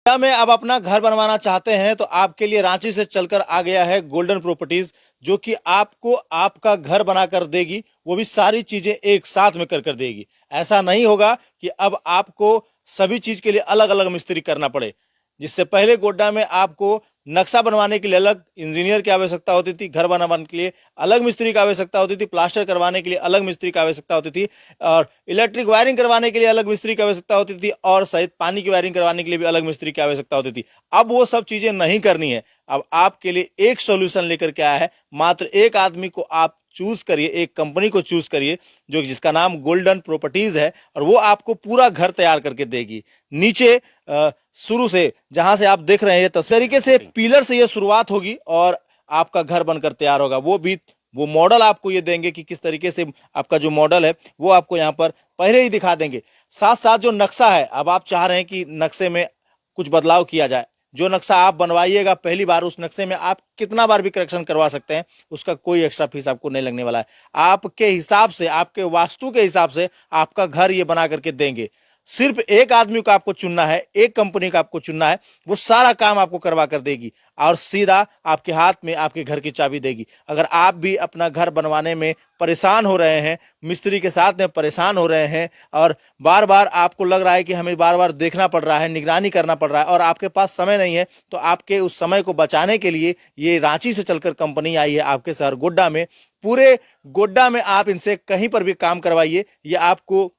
क्या में अब अपना घर बनवाना चाहते हैं तो आपके लिए रांची से चलकर आ गया है गोल्डन प्रॉपर्टीज, जो कि आपको आपका घर बनाकर देगी, वो भी सारी चीजें एक साथ में कर देगी। ऐसा नहीं होगा कि अब आपको सभी चीज के लिए अलग अलग मिस्त्री करना पड़े। जिससे पहले गोड्डा में आपको नक्शा बनवाने के लिए अलग इंजीनियर की आवश्यकता होती थी, घर बनवाने के लिए अलग मिस्त्री की आवश्यकता होती थी, प्लास्टर करवाने के लिए अलग मिस्त्री की आवश्यकता होती थी, और इलेक्ट्रिक वायरिंग करवाने के लिए अलग मिस्त्री की आवश्यकता होती थी, और सहित पानी की वायरिंग करवाने के लिए भी अलग मिस्त्री की आवश्यकता होती थी। अब वो सब चीजें नहीं करनी है। अब आपके लिए एक सॉल्यूशन लेकर के आया है। मात्र एक आदमी को आप चूज करिए, एक कंपनी को चूज करिए जो जिसका नाम गोल्डन प्रॉपर्टीज है, और वो आपको पूरा घर तैयार करके देगी। नीचे शुरू से जहां से आप देख रहे हैं ये तरीके से पिलर से ये शुरुआत होगी और आपका घर बनकर तैयार होगा। वो मॉडल आपको ये देंगे कि किस तरीके से आपका जो मॉडल है वो आपको यहाँ पर पहले ही दिखा देंगे। साथ साथ जो नक्शा है, अब आप चाह रहे हैं कि नक्शे में कुछ बदलाव किया जाए, जो नक्शा आप बनवाइएगा पहली बार, उस नक्शे में आप कितना बार भी करेक्शन करवा सकते हैं, उसका कोई एक्स्ट्रा फीस आपको नहीं लगने वाला है। आपके हिसाब से, आपके वास्तु के हिसाब से आपका घर ये बना करके देंगे। सिर्फ एक आदमी को आपको चुनना है, एक कंपनी का आपको चुनना है, वो सारा काम आपको करवा कर देगी और सीधा आपके हाथ में आपके घर की चाबी देगी। अगर आप भी अपना घर बनवाने में परेशान हो रहे हैं, मिस्त्री के साथ में परेशान हो रहे हैं, और बार बार आपको लग रहा है कि हमें बार बार देखना पड़ रहा है, निगरानी करना पड़ रहा है, और आपके पास समय नहीं है, तो आपके उस समय को बचाने के लिए ये रांची से चलकर कंपनी आई है आपके शहर गोड्डा में। पूरे गोड्डा में आप इनसे कहीं पर भी काम करवाइए, ये आपको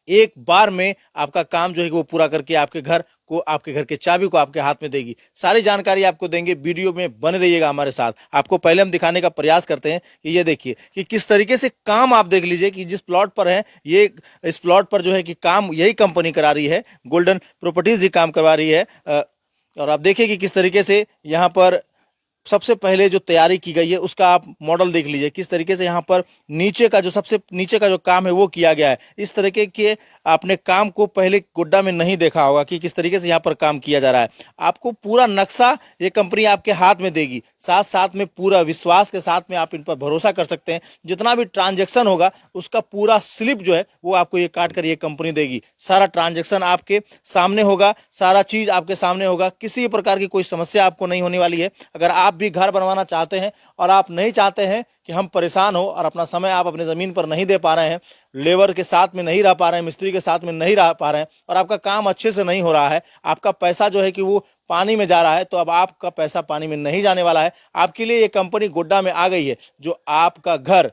एक बार में आपका काम जो है वो पूरा करके आपके घर को, आपके घर के चाबी को आपके हाथ में देगी। सारी जानकारी आपको देंगे, वीडियो में बने रहिएगा हमारे साथ। आपको पहले हम दिखाने का प्रयास करते हैं कि ये देखिए कि किस तरीके से काम, आप देख लीजिए कि जिस प्लॉट पर है ये, इस प्लॉट पर जो है कि काम यही कंपनी करा रही है, गोल्डन प्रॉपर्टीज ही काम करवा रही है। और आप देखिए कि किस तरीके से यहाँ पर सबसे पहले जो तैयारी की गई है उसका आप मॉडल देख लीजिए, किस तरीके से यहाँ पर नीचे का जो सबसे नीचे का जो काम है वो किया गया है। इस तरीके के आपने काम को पहले गोड्डा में नहीं देखा होगा कि किस तरीके से यहाँ पर काम किया जा रहा है। आपको पूरा नक्शा ये कंपनी आपके हाथ में देगी, साथ साथ में पूरा विश्वास के साथ में आप इन पर भरोसा कर सकते हैं। जितना भी ट्रांजेक्शन होगा उसका पूरा स्लिप जो है वो आपको ये काट कर ये कंपनी देगी। सारा ट्रांजेक्शन आपके सामने होगा, सारा चीज आपके सामने होगा, किसी प्रकार की कोई समस्या आपको नहीं होने वाली है। अगर आप भी घर बनवाना चाहते हैं और आप नहीं चाहते हैं कि हम परेशान हो और अपना समय आप अपनी जमीन पर नहीं दे पा रहे हैं, लेबर के साथ में नहीं रह पा रहे हैं, मिस्त्री के साथ में नहीं रह पा रहे हैं, और आपका काम अच्छे से नहीं हो रहा है, आपका पैसा जो है कि वो पानी में जा रहा है, तो अब आपका पैसा पानी में नहीं जाने वाला है। आपके लिए ये कंपनी गोड्डा में आ गई है जो आपका घर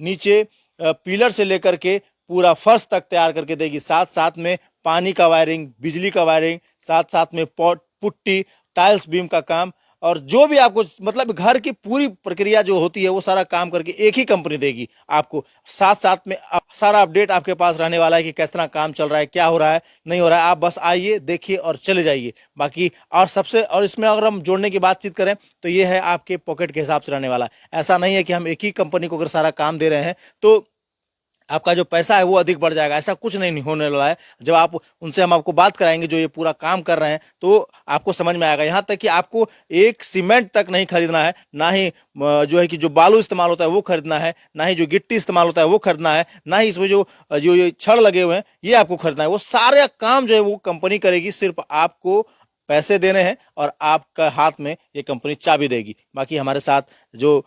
नीचे पिलर से लेकर के पूरा फर्श तक तैयार करके देगी। साथ साथ में पानी का वायरिंग, बिजली का वायरिंग, साथ साथ में पॉट पुट्टी, टाइल्स बीम का काम, और जो भी आपको मतलब घर की पूरी प्रक्रिया जो होती है वो सारा काम करके एक ही कंपनी देगी आपको। साथ साथ में सारा अपडेट आपके पास रहने वाला है कि किस तरह काम चल रहा है, क्या हो रहा है, नहीं हो रहा है। आप बस आइए, देखिए और चले जाइए। बाकी और इसमें अगर हम जोड़ने की बातचीत करें तो ये है आपके पॉकेट के हिसाब से रहने वाला है। ऐसा नहीं है कि हम एक ही कंपनी को अगर सारा काम दे रहे हैं तो आपका जो पैसा है वो अधिक बढ़ जाएगा, ऐसा कुछ नहीं होने वाला है। जब आप उनसे, हम आपको बात कराएंगे जो ये पूरा काम कर रहे हैं, तो आपको समझ में आएगा। यहाँ तक कि आपको एक सीमेंट तक नहीं खरीदना है, ना ही जो है कि जो बालू इस्तेमाल होता है वो खरीदना है, ना ही जो गिट्टी इस्तेमाल होता है वो खरीदना है, ना ही इसमें जो जो ये छड़ लगे हुए हैं ये आपको खरीदना है। वो सारे काम जो है वो कंपनी करेगी, सिर्फ आपको पैसे देने हैं और आपका हाथ में ये कंपनी चाबी देगी। बाकी हमारे साथ जो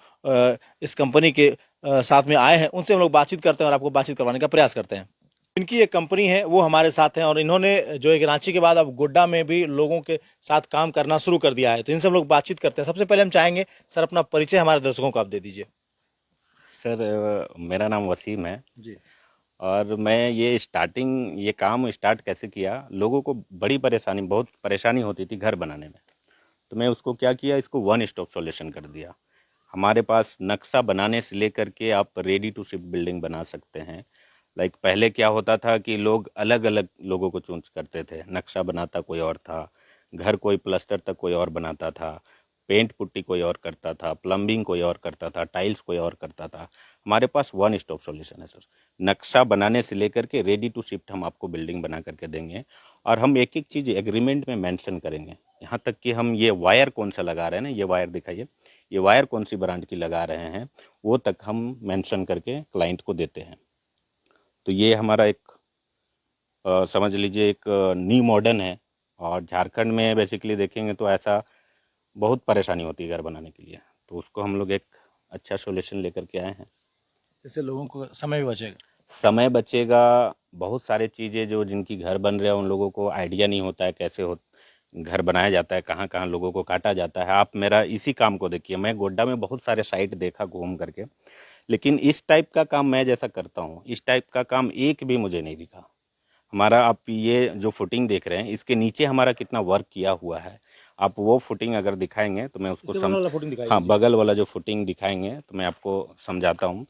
इस कंपनी के साथ में आए हैं उनसे हम लोग बातचीत करते हैं और आपको बातचीत करवाने का प्रयास करते हैं। इनकी एक कंपनी है वो हमारे साथ है, और इन्होंने जो एक रांची के बाद अब गोड्डा में भी लोगों के साथ काम करना शुरू कर दिया है, तो इनसे हम लोग बातचीत करते हैं। सबसे पहले हम चाहेंगे सर अपना परिचय हमारे दर्शकों को आप दे दीजिए। सर, मेरा नाम वसीम है। जी। और मैं ये काम स्टार्ट कैसे किया, लोगों को बहुत परेशानी होती थी घर बनाने में। तो मैं उसको क्या किया, इसको वन स्टॉप सॉल्यूशन कर दिया। हमारे पास नक्शा बनाने से लेकर के आप रेडी टू शिप बिल्डिंग बना सकते हैं। लाइक पहले क्या होता था कि लोग अलग अलग लोगों को चूज करते थे, नक्शा बनाता कोई और था, घर कोई प्लास्टर तक कोई और बनाता था, पेंट पुट्टी कोई और करता था, प्लम्बिंग कोई और करता था, टाइल्स कोई और करता था। हमारे पास वन स्टॉप सॉल्यूशन है सर। नक्शा बनाने से लेकर के रेडी टू शिफ्ट हम आपको बिल्डिंग बना करके देंगे, और हम एक एक चीज़ एग्रीमेंट में मेंशन करेंगे। यहाँ तक कि हम ये वायर कौन सा लगा रहे हैं ना, ये वायर दिखाइए, ये वायर कौन सी ब्रांड की लगा रहे हैं वो तक हम मेंशन करके क्लाइंट को देते हैं। तो ये हमारा एक समझ लीजिए एक न्यू मॉडर्न है और झारखंड में बेसिकली देखेंगे तो ऐसा बहुत परेशानी होती है घर बनाने के लिए, तो उसको हम लोग एक अच्छा सोल्यूशन लेकर के आए हैं। इससे लोगों को समय भी बचेगा। समय बचेगा, बहुत सारे चीज़ें जो जिनकी घर बन रहे हैं उन लोगों को आइडिया नहीं होता है कैसे घर बनाया जाता है, कहाँ कहाँ लोगों को काटा जाता है। आप मेरा इसी काम को देखिए, मैं गोड्डा में बहुत सारे साइट देखा घूम करके, लेकिन इस टाइप का काम मैं जैसा करता हूँ इस टाइप का काम एक भी मुझे नहीं दिखा। हमारा आप ये जो फुटिंग देख रहे हैं इसके नीचे हमारा कितना वर्क किया हुआ है, आप वो फुटिंग अगर दिखाएंगे तो मैं उसको हाँ, बगल वाला जो फुटिंग दिखाएंगे तो मैं आपको समझाता हूँ।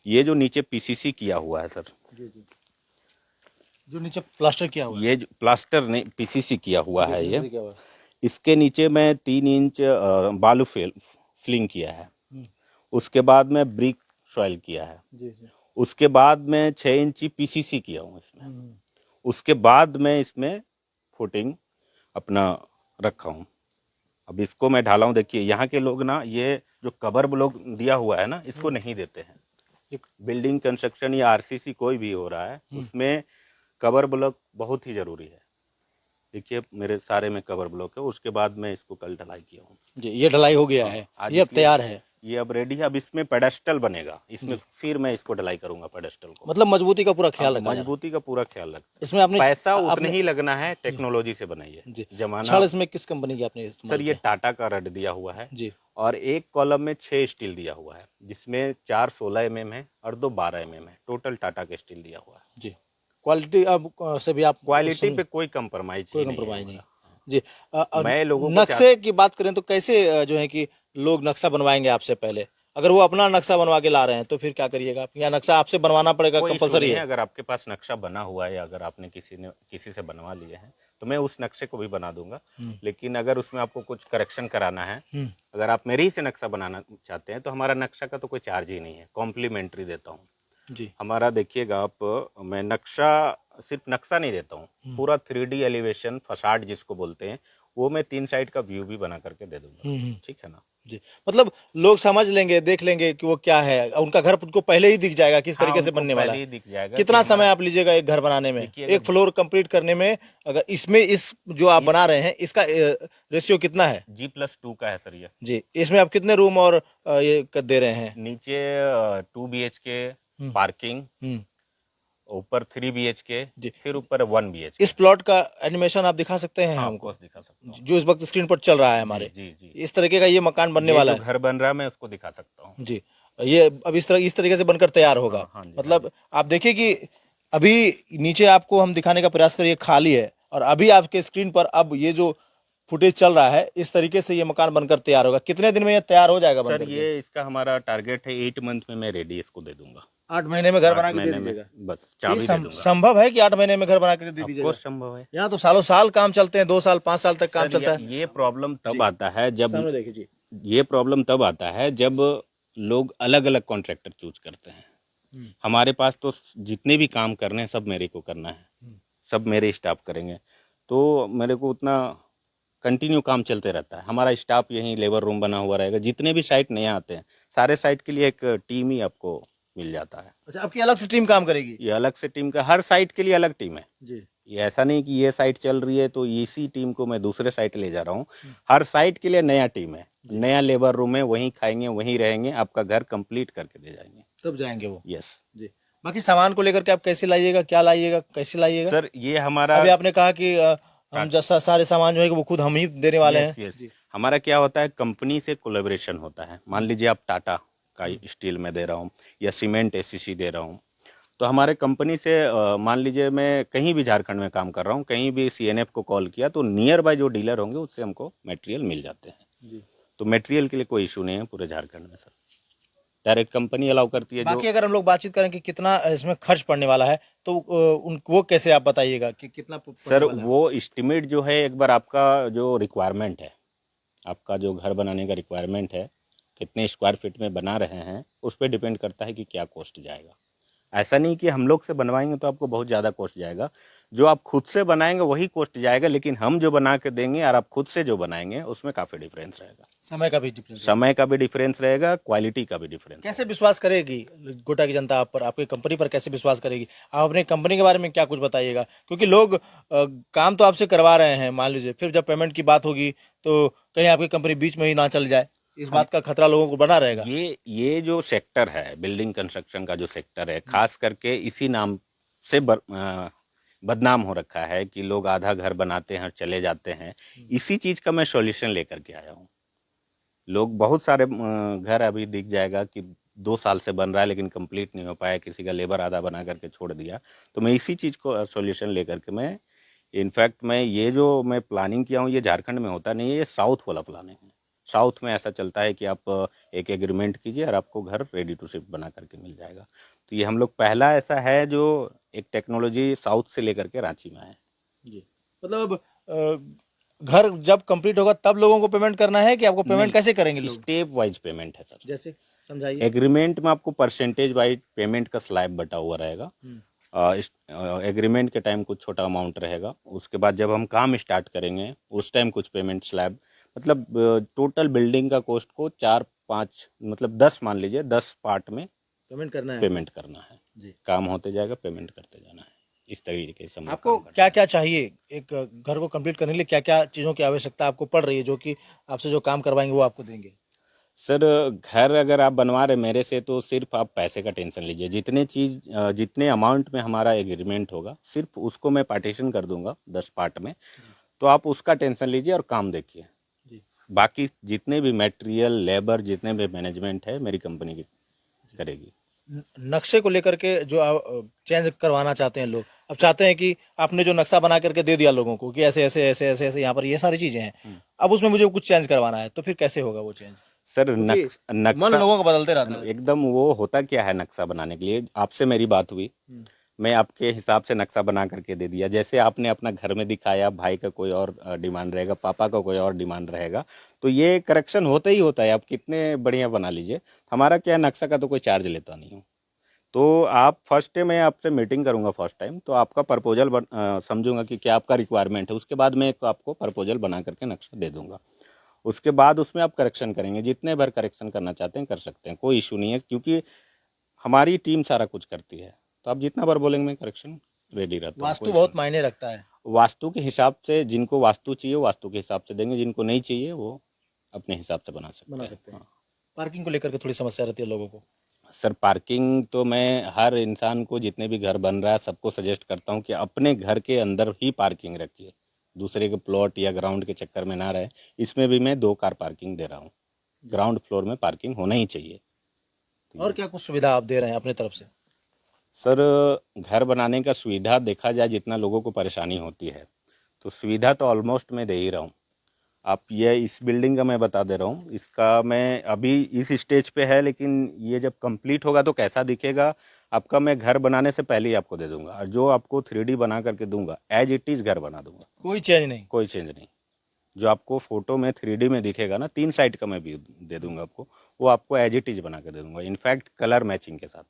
ये जो नीचे पीसीसी किया हुआ है सर, जो नीचे प्लास्टर किया हुआ है, ये जो प्लास्टर नहीं पीसीसी किया हुआ है, PCC ये किया हुआ है। इसके नीचे मैं 3 इंच बालू फिलिंग किया है, उसके बाद में ब्रिक सॉइल किया है, जी जी। उसके बाद में 6 इंची पीसीसी किया हूँ इसमें, उसके बाद मैं इसमें फुटिंग अपना रखा हूँ। अब इसको मैं ढाला हूँ, देखिए यहाँ के लोग ना ये जो कवर ब्लॉक दिया हुआ है ना इसको नहीं देते हैं। बिल्डिंग कंस्ट्रक्शन या आरसीसी कोई भी हो रहा है उसमें कवर ब्लॉक बहुत ही ज़रूरी है। देखिए मेरे सारे में कवर ब्लॉक है, उसके बाद मैं इसको कल ढलाई किया हूँ जी। ये ढलाई हो गया है, आज ये अब तैयार है, ये अब रेडी है। अब इसमें पेडेस्टल बनेगा, इसमें फिर मैं इसको ढलाई करूंगा पेडेस्टल को। मतलब मजबूती का पूरा ख्याल रखा जा रहा है। मजबूती का पूरा ख्याल रखना, इसमें आपने पैसा उतना ही लगना है, टेक्नोलॉजी से बनाइए। जी। जमाना छड़ इसमें किस कंपनी की आपने इस्तेमाल सर ये किया? टाटा का रड दिया हुआ है जी। और एक कॉलम में 6 स्टील दिया हुआ है, जिसमें 4 16 mm है और 2 12 mm है, टोटल टाटा का स्टील दिया हुआ है। जी। क्वालिटी अब से भी आप क्वालिटी पे कोई कंप्रोमाइज कोई ही नहीं कंप्रोमाइज है नहीं। हमारा। जी। मैं लोगों को नक्शे की बात करें तो कैसे जो है कि लोग नक्शा बनवाएंगे आपसे पहले? अगर वो अपना नक्शा बनवा के ला रहे हैं तो फिर क्या करिएगा आप? या नक्शा आपसे बनवाना पड़ेगा, कोई issue कंपलसरी नहीं है? अगर आपके पास नक्शा बना हुआ है या अगर आपने किसी से बनवा लिए हैं तो मैं उस नक्शे को भी बना दूंगा, लेकिन अगर उसमें आपको कुछ करेक्शन कराना है, अगर आप मेरे ही से नक्शा बनाना चाहते हैं तो हमारा नक्शा का तो कोई चार्ज ही नहीं है, कॉम्प्लीमेंट्री देता हूँ जी। हमारा। देखिएगा आप, मैं नक्शा सिर्फ नक्शा नहीं देता हूँ, पूरा 3D एलिवेशन फसाड जिसको बोलते हैं वो मैं 3 साइड का व्यू भी बना करके दे दूंगा, ठीक है ना। जी। मतलब लोग समझ लेंगे, देख लेंगे कि वो क्या है, उनका घर उनको पहले ही दिख जाएगा किस तरीके से उनको बनने वाला पहले है। ही दिख जाएगा कितना कि समय हमारा- आप लीजिएगा एक घर बनाने में, देखिए एक फ्लोर कंप्लीट करने में? अगर इसमें इस जो आप बना रहे हैं इसका रेशियो कितना है? G+2 का है सर ये। जी। इसमें आप कितने रूम और ये दे रहे हैं? नीचे 2 BHK पार्किंग, ऊपर 3 BHK, जी। फिर ऊपर 1 BHK। इस प्लॉट का एनिमेशन आप दिखा सकते हैं हाँ, हमको? ऑफकोर्स दिखा सकता हूँ। जो इस वक्त स्क्रीन पर चल रहा है हमारे, जी जी, इस तरीके का ये मकान बनने ये वाला जो है। घर बन रहा है मैं उसको दिखा सकता हूँ। जी। ये अब इस तरीके से बनकर तैयार होगा। हाँ, हाँ जी, मतलब आप देखिए कि अभी नीचे आपको हम दिखाने का प्रयास करिए, खाली है, और अभी आपके स्क्रीन पर अब ये जो फुटेज चल रहा है इस तरीके से ये मकान बनकर तैयार होगा। कितने दिन में ये तैयार हो जाएगा सर बनकर के? ये इसका हमारा टारगेट है 8 मंथ में मैं रेडी इसको दे दूंगा। 8 महीने में घर 8 बना के दे महीने में दीजिएगा? बस चाबी दे दूंगा। संभव है कि 8 महीने में घर बना के दे दीजिएगा? ऑफकोर्स संभव है। यहाँ तो सालों साल काम चलते हैं, 2 साल 5 साल तक काम सर चलता है। ये प्रॉब्लम तब आता है जब सामने देखिए जी। ये प्रॉब्लम तब आता है जब लोग अलग अलग कॉन्ट्रैक्टर चूज करते हैं। हमारे पास तो जितने भी काम करने हैं सब मेरे को करना है, सब मेरे स्टाफ करेंगे, तो मेरे को उतना कंटिन्यू काम चलते रहता है। हमारा स्टाफ यहीं लेबर रूम बना हुआ रहेगा, जितने भी साइट नए आते हैं सारे साइट के लिए एक टीम ही आपको मिल जाता है। अच्छा, आपकी अलग से टीम काम करेगी? ये अलग से टीम का, हर साइट के लिए अलग टीम है जी। ये ऐसा नहीं कि ये साइट चल रही है तो इसी टीम को मैं दूसरे साइट ले जा रहा हूँ। हर साइट के लिए नया टीम है, नया लेबर रूम है, वहीं खाएंगे वहीं रहेंगे, आपका घर कंप्लीट करके दे जाएंगे, तब जाएंगे वो। यस जी। बाकी सामान को लेकर के आप कैसे लाइएगा, क्या लाइएगा, कैसे लाइएगा? सर ये हमारा अभी आपने कहा कि हम जैसा सारे सामान जो है वो खुद हम ही देने वाले हैं। यस, हमारा क्या होता है, कंपनी से कोलैबोरेशन होता है। मान लीजिए आप टाटा का स्टील में दे रहा हूँ या सीमेंट एसीसी दे रहा हूँ, तो हमारे कंपनी से मान लीजिए मैं कहीं भी झारखंड में काम कर रहा हूँ, कहीं भी सीएनएफ को कॉल किया तो नियर बाय जो डीलर होंगे उससे हमको मटेरियल मिल जाते हैं जी। तो मटेरियल के लिए कोई इशू नहीं है पूरे झारखंड में सर, डायरेक्ट कंपनी अलाउ करती है। बाकी अगर हम लोग बातचीत करें कि कितना इसमें खर्च पड़ने वाला है तो वो कैसे आप बताइएगा कि कितना पड़ने सर वाला है? वो एस्टिमेट जो है, एक बार आपका जो रिक्वायरमेंट है, आपका जो घर बनाने का रिक्वायरमेंट है, कितने स्क्वायर फीट में बना रहे हैं, उस पर डिपेंड करता है कि क्या कॉस्ट जाएगा। ऐसा नहीं कि हम लोग से बनवाएंगे तो आपको बहुत ज़्यादा कॉस्ट जाएगा, जो आप खुद से बनाएंगे वही कॉस्ट जाएगा, लेकिन हम जो बना के देंगे और आप खुद से जो बनाएंगे उसमें काफ़ी डिफरेंस रहेगा। समय का भी डिफरेंस है। समय का भी डिफरेंस रहेगा, क्वालिटी का भी डिफरेंस। कैसे विश्वास करेगी गोटा की जनता आप पर, आपकी कंपनी पर कैसे विश्वास करेगी? आप अपनी कंपनी के बारे में क्या कुछ बताइएगा, क्योंकि लोग काम तो आपसे करवा रहे हैं, मान लीजिए फिर जब पेमेंट की बात होगी तो कहीं आपकी कंपनी बीच में ही ना चल जाए, इस बात का खतरा लोगों को बना रहेगा। ये जो सेक्टर है, बिल्डिंग कंस्ट्रक्शन का जो सेक्टर है, खास करके इसी नाम से बदनाम हो रखा है कि लोग आधा घर बनाते हैं और चले जाते हैं। इसी चीज़ का मैं सॉल्यूशन लेकर के आया हूँ। लोग बहुत सारे घर अभी दिख जाएगा कि 2 साल से बन रहा है लेकिन कंप्लीट नहीं हो पाया, किसी का लेबर आधा बना करके छोड़ दिया। तो मैं इसी चीज़ को सॉल्यूशन लेकर के मैं, इनफैक्ट मैं ये जो मैं प्लानिंग किया हूँ ये झारखंड में होता नहीं है, ये साउथ वाला प्लानिंग है। साउथ में ऐसा चलता है कि आप एक एग्रीमेंट कीजिए और आपको घर रेडी टू शिफ्ट बना करके मिल जाएगा। तो ये हम लोग पहला ऐसा है जो एक टेक्नोलॉजी साउथ से लेकर के रांची में आए। जी, मतलब घर जब कंप्लीट होगा तब लोगों को पेमेंट करना है कि आपको पेमेंट कैसे करेंगे लोग? स्टेप वाइज पेमेंट है सर। जैसे समझाइए। एग्रीमेंट में आपको परसेंटेज वाइज पेमेंट का स्लैब बटा हुआ रहेगा। एग्रीमेंट के टाइम कुछ छोटा अमाउंट रहेगा, उसके बाद जब हम काम स्टार्ट करेंगे उस टाइम कुछ पेमेंट स्लैब, मतलब टोटल बिल्डिंग का कॉस्ट को 4-5 मतलब 10 मान लीजिए, 10 पार्ट में पेमेंट करना है। पेमेंट करना है। जी। काम होते जाएगा, पेमेंट करते जाना है। इस तरीके से हम लोग आपको काम करते क्या क्या चाहिए एक घर को कंप्लीट करने के लिए, क्या क्या चीज़ों की आवश्यकता आपको पड़ रही है जो कि आपसे जो काम करवाएंगे वो आपको देंगे? हैं। सर घर अगर आप बनवा रहे मेरे से तो सिर्फ आप पैसे का टेंशन लीजिए, जितने अमाउंट में हमारा एग्रीमेंट होगा सिर्फ उसको मैं पार्टीशन कर दूंगा 10 पार्ट में, तो आप उसका टेंशन लीजिए और काम देखिए। जी। बाकी जितने भी मटेरियल, लेबर, जितने भी मैनेजमेंट है मेरी कंपनी की करेगी। नक्शे को लेकर के जो आप चेंज करवाना चाहते हैं लोग, अब चाहते हैं कि आपने जो नक्शा बना करके दे दिया लोगों को कि ऐसे ऐसे ऐसे ऐसे ऐसे यहाँ पर ये सारी चीजें हैं, अब उसमें मुझे कुछ चेंज करवाना है, तो फिर कैसे होगा वो चेंज? सर क्योंकि मन नक्शा लोगों का बदलते रहता है। एकदम, वो होता क्या है, नक्शा बनाने के लिए आपसे मेरी बात हुई, मैं आपके हिसाब से नक्शा बना करके दे दिया। जैसे आपने अपना घर में दिखाया, भाई का कोई और डिमांड रहेगा, पापा का कोई और डिमांड रहेगा, तो ये करेक्शन होता ही होता है। आप कितने बढ़िया बना लीजिए, हमारा क्या है, नक्शा का तो कोई चार्ज लेता नहीं हूँ। तो आप फर्स्ट डे मैं आपसे मीटिंग करूंगा फर्स्ट टाइम, तो आपका प्रपोजल समझूंगा कि क्या आपका रिक्वायरमेंट है, उसके बाद मैं आपको प्रपोजल बना करके नक्शा दे दूंगा। उसके बाद उसमें आप करेक्शन करेंगे, जितने बार करेक्शन करना चाहते हैं कर सकते हैं, कोई इशू नहीं है, क्योंकि हमारी टीम सारा कुछ करती है। तो आप जितना बार बोलेंगे मैं करेक्शन रेडी रहता हूँ। वास्तु बहुत मायने रखता है। वास्तु के हिसाब से, जिनको वास्तु चाहिए वास्तु के हिसाब से देंगे, जिनको नहीं चाहिए वो अपने हिसाब से बना सकते हैं। पार्किंग को लेकर के थोड़ी समस्या रहती है लोगों को। सर पार्किंग तो मैं हर इंसान को, जितने भी घर बन रहा है सबको सजेस्ट करता हूँ कि अपने घर के अंदर ही पार्किंग रखिए, दूसरे के प्लॉट या ग्राउंड के चक्कर में ना रहे। इसमें भी मैं 2 कार पार्किंग दे रहा हूँ, ग्राउंड फ्लोर में पार्किंग होना ही चाहिए। और क्या कुछ सुविधा आप दे रहे हैं अपने तरफ से? सर घर बनाने का सुविधा देखा जाए, जितना लोगों को परेशानी होती है तो सुविधा तो ऑलमोस्ट मैं दे ही रहा हूँ। आप ये इस बिल्डिंग का मैं बता दे रहा हूँ, इसका मैं अभी इस स्टेज पे है, लेकिन ये जब कंप्लीट होगा तो कैसा दिखेगा आपका, मैं घर बनाने से पहले ही आपको दे दूंगा, और जो आपको 3D बना करके दूंगा एज इट इज़ घर बना दूंगा। कोई चेंज नहीं? कोई चेंज नहीं। जो आपको फोटो में 3D में दिखेगा ना, 3 साइड का मैं भी दे दूंगा आपको, वो आपको एज इट इज़ बना के दे दूंगा, इनफैक्ट कलर मैचिंग के साथ।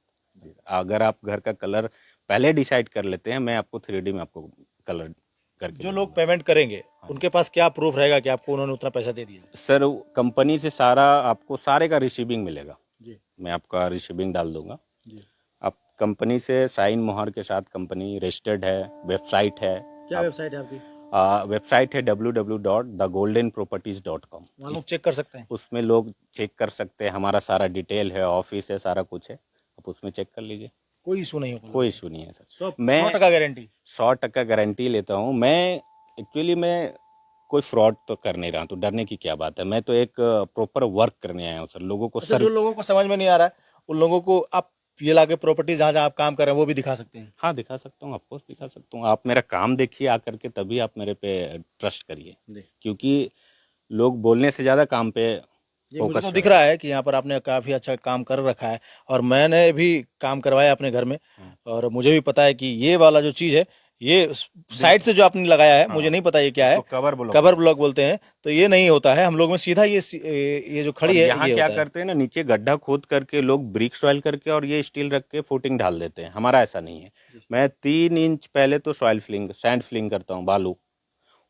अगर आप घर का कलर पहले डिसाइड कर लेते हैं, मैं आपको 3D में आपको कलर करके जो लोग पेमेंट करेंगे उनके पास क्या प्रूफ रहेगा कि आपको उन्होंने उतना पैसा दे दिया? सर कंपनी से सारा आपको सारे का रिसीविंग मिलेगा। जी। मैं आपका रिसीविंग डाल दूंगा। जी। आप कंपनी से साइन मोहर के साथ, कंपनी रजिस्टर्ड है, वेबसाइट है। क्या वेबसाइट है आपकी? वेबसाइट है www.thegoldenproperties.com। वहाँ लोग चेक कर सकते हैं? उसमें लोग चेक कर सकते हैं, हमारा सारा डिटेल है, ऑफिस है, सारा कुछ है, आप उसमें चेक कर लीजिए। कोई इशू नहीं होगा? कोई इशू नहीं है सर। 100% गारंटी? 100% गारंटी लेता हूँ मैं। एक्चुअली मैं कोई फ्रॉड तो कर नहीं रहा, तो डरने की क्या बात है। मैं तो एक प्रॉपर वर्क करने आया हूँ सर, लोगों को अच्छा, जो लोगों को समझ में नहीं आ रहा है उन लोगों को आप ये लाके प्रॉपर्टी जहाँ जहाँ आप काम कर रहे हैं वो भी दिखा सकते हैं? हाँ दिखा सकता हूँ, ऑफकोर्स दिखा सकता हूँ। आप मेरा काम देखिए आकर के, तभी आप मेरे पे ट्रस्ट करिए, क्योंकि लोग बोलने से ज़्यादा काम पे ये मुझे तो दिख रहा है कि यहाँ पर आपने काफ़ी अच्छा काम कर रखा है, और मैंने भी काम करवाया अपने घर में, और मुझे भी पता है कि ये वाला जो चीज़ है ये साइड से जो आपने लगाया है, मुझे नहीं पता ये क्या है, इसको कवर ब्लॉक कवर ब्लॉक बोलते हैं, तो ये नहीं होता है। हम लोग में सीधा ये जो और खड़ी है यहाँ ये क्या होता है। करते हैं ना, नीचे गड्ढा खोद करके लोग ब्रिक सॉइल करके और ये स्टील रख के फुटिंग ढाल देते हैं। हमारा ऐसा नहीं है। मैं 3 इंच पहले तो सॉइल फिलिंग सैंड फिलिंग करता हूँ, बालू,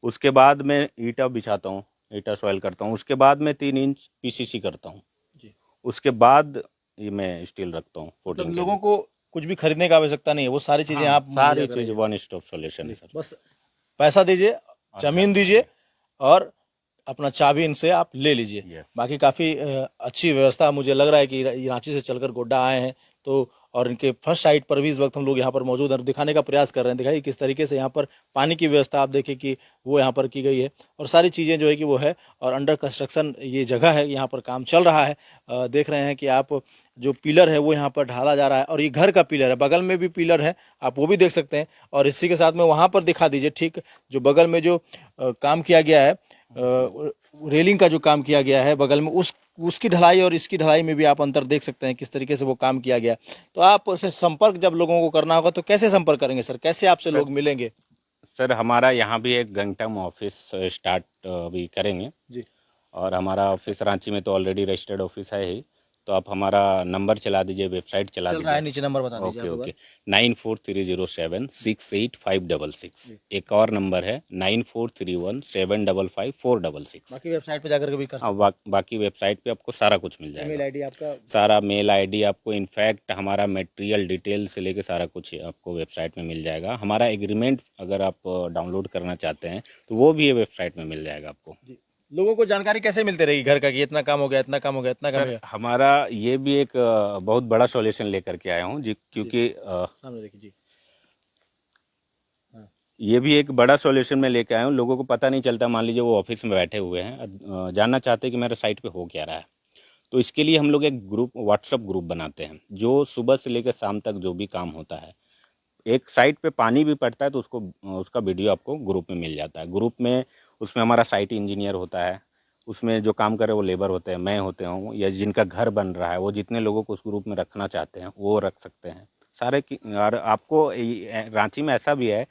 उसके बाद मैं ईटा बिछाता हूँ, ईटा सॉइल करता हूँ, उसके बाद मैं 3 इंच पीसीसी करता हूँ, जी। उसके बाद ये मैं स्टील रखता हूँ मतलब फुटिंग के लोगों लिए। को कुछ भी खरीदने की आवश्यकता नहीं है, वो सारी चीजें हाँ, आप सारी मुहैया चीज कराइए। वन स्टॉप सॉल्यूशन है सर। बस पैसा दीजिए, और जमीन घर दीजिए और अपना चाबी इनसे आप ले लीजिए। Yes. बाकी काफ़ी अच्छी व्यवस्था मुझे लग रहा है कि ये रांची से चलकर गोड्डा आए हैं तो, और इनके फर्स्ट साइट पर भी इस वक्त हम लोग यहाँ पर मौजूद हैं, दिखाने का प्रयास कर रहे हैं। दिखाइए किस तरीके से यहाँ पर पानी की व्यवस्था आप देखिए कि वो यहाँ पर की गई है और सारी चीज़ें जो है कि वो है, और अंडर कंस्ट्रक्शन ये जगह है, यहाँ पर काम चल रहा है। देख रहे हैं कि आप जो पिलर है वो यहाँ पर ढाला जा रहा है और ये घर का पिलर है, बगल में भी पिलर है, आप वो भी देख सकते हैं। और इसी के साथ में वहाँ पर दिखा दीजिए, ठीक जो बगल में जो काम किया गया है, रेलिंग का जो काम किया गया है बगल में, उसकी ढलाई और इसकी ढलाई में भी आप अंतर देख सकते हैं किस तरीके से वो काम किया गया। तो आप से संपर्क जब लोगों को करना होगा तो कैसे संपर्क करेंगे सर, कैसे आपसे लोग मिलेंगे? सर हमारा यहाँ भी एक गंगटम ऑफिस स्टार्ट अभी करेंगे जी। और हमारा ऑफिस रांची में तो ऑलरेडी रजिस्टर्ड ऑफिस है ही। तो आप हमारा नंबर चला दीजिए, वेबसाइट चला चल रहा है, दीजिए। नीचे नंबर बता दीजिए ओके आप एक ओके, बार। 9430768566। एक और नंबर है 9431755466। बाकी वेबसाइट पे जाकर के भी कर हाँ, सकते बाकी वेबसाइट पे आपको सारा कुछ मिल हैं। ईमेल जाएगा, आईडी आपका? सारा मेल आईडी आपको, इनफैक्ट हमारा मटेरियल डिटेल से लेके सारा कुछ आपको वेबसाइट में मिल जाएगा। हमारा एग्रीमेंट अगर आप डाउनलोड करना चाहते हैं तो वो भी ये वेबसाइट में मिल जाएगा आपको। जी। लोगों को जानकारी कैसे मिलती रहेगी घर का कि इतना काम हो गया, इतना काम हो गया, इतना काम हो सर गया? हमारा ये भी एक बहुत बड़ा सॉल्यूशन लेकर के आया हूँ जी, क्योंकि सामने देखिए जी। हाँ। ये भी एक बड़ा सॉल्यूशन मैं लेकर आया हूँ। लोगों को पता नहीं चलता, मान लीजिए वो ऑफिस में बैठे हुए हैं, जानना चाहते हैं कि मेरे साइट पे हो क्या रहा है। तो इसके लिए हम लोग एक ग्रुप, व्हाट्सअप ग्रुप बनाते हैं, जो सुबह से लेकर शाम तक जो भी काम होता है, एक साइट पे पानी भी पड़ता है तो उसको उसका वीडियो आपको ग्रुप में मिल जाता है। ग्रुप में उसमें हमारा साइट इंजीनियर होता है, उसमें जो काम करे वो लेबर होते हैं, मैं होते हूँ, या जिनका घर बन रहा है वो जितने लोगों को उस ग्रुप में रखना चाहते हैं वो रख सकते हैं सारे की। और आपको रांची में ऐसा भी है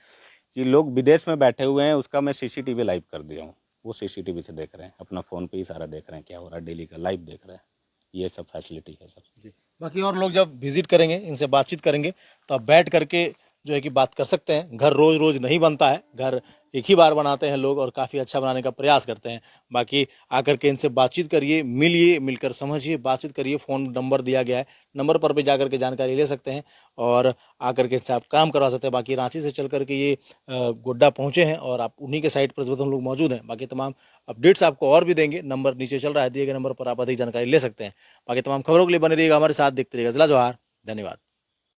कि लोग विदेश में बैठे हुए हैं, उसका मैं सीसीटीवी लाइव कर दिया हूँ, वो सीसीटीवी से देख रहे हैं, अपना फ़ोन पे ही सारा देख रहे हैं क्या हो रहा है, डेली का लाइव देख रहे हैं। ये सब फैसिलिटी है सर। जी। बाकी और लोग जब विजिट करेंगे, इनसे बातचीत करेंगे तो आप बैठ करके जो है कि बात कर सकते हैं। घर रोज रोज नहीं बनता है, घर एक ही बार बनाते हैं लोग और काफ़ी अच्छा बनाने का प्रयास करते हैं। बाकी आकर के इनसे बातचीत करिए, मिलिए, मिलकर समझिए, बातचीत करिए। फ़ोन नंबर दिया गया है, नंबर पर भी जाकर के जानकारी ले सकते हैं और आकर के इनसे आप काम करवा सकते हैं। बाकी रांची से चल करके ये गोड्डा पहुँचे हैं और आप उन्हीं के साइट पर इस वक्त हम लोग मौजूद हैं। बाकी तमाम अपडेट्स आपको और भी देंगे, नंबर नीचे चल रहा है, दिए गए नंबर पर आप अधिक जानकारी ले सकते हैं। बाकी तमाम खबरों के लिए बने रहिएगा हमारे साथ, देखते रहिएगा जिला जवाहर। धन्यवाद।